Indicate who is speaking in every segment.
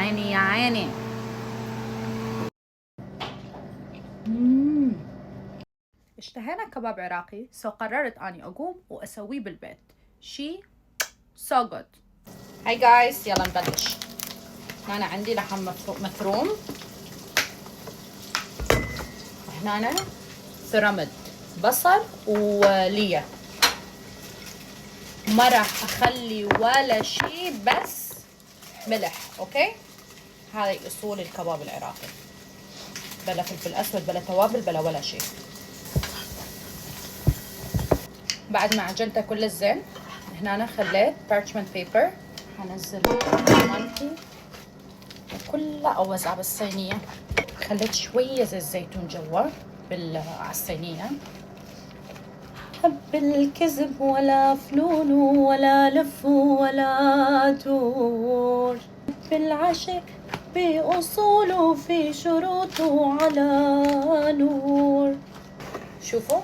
Speaker 1: عيني يا عيني. اشتهينا كباب عراقي، قررت اني اقوم واسويه بالبيت. شي سو جود. هاي جايز، يلا نبلش. هنا عندي لحم مفروم، هنا فرمت بصل وليا. ما راح اخلي ولا شي، بس ملح. اوكي، هاي اصول الكباب العراقي، بلا فلفل اسود بلا توابل بلا ولا شي. بعد ما عجنته كل الزين، هنا أنا خليت parchment paper. هنزل مالتي وكلها اوزع بالصينيه. خليت شويه زيت زيتون جوا على الصينيه. حب الكذب ولا فنون ولا لف ولا دور، بالعشق بأصوله في شروطه على نور. شوفوا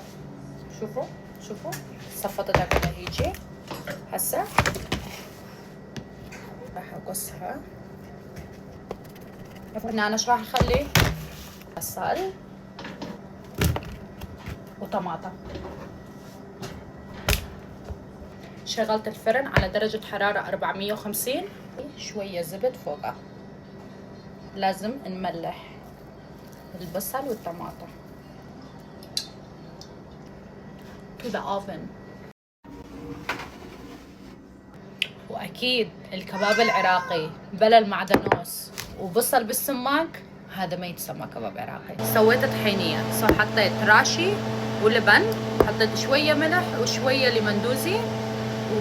Speaker 1: شوفوا شوفوا، صفطتها كده هيجي. هسه راح اقصها. هنا انا ايش راح اخلي؟ بصل وطماطم. شغلت الفرن على درجة حرارة 450. شوية زبد فوقها. لازم نملح البصل والطماطم. to the oven. واكيد الكباب العراقي بلا المعدنوس وبصل بالسماق هذا ما يتسمى كباب عراقي. سويت طحينيه، حطيت راشي ولبن، حطيت شويه ملح وشويه ليمندوزي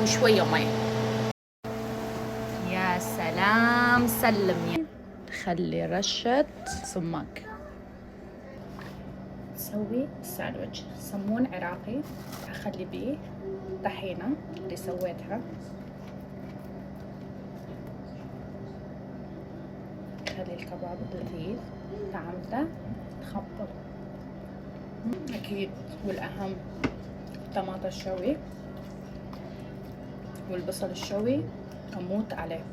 Speaker 1: وشويه مي. يا سلام، سلم. خلي رشه سماق. سوي ساندويتش سمون عراقي، اخلي بيه طحينه اللي سويتها. خلي الكباب لذيذ، طعمته تخبط اكيد. والاهم الطماطم الشوي والبصل الشوي، اموت عليه.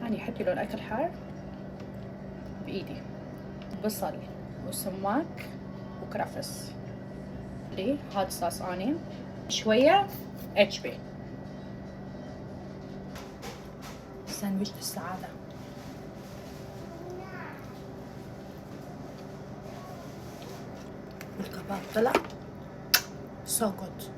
Speaker 1: يعني حتى لو الاكل حار بايدي. بصل وسماق وكرفس. لي هاد صوص اني شويه اتش بي. ساندويتش السعاده. الكباب طلع سو جود.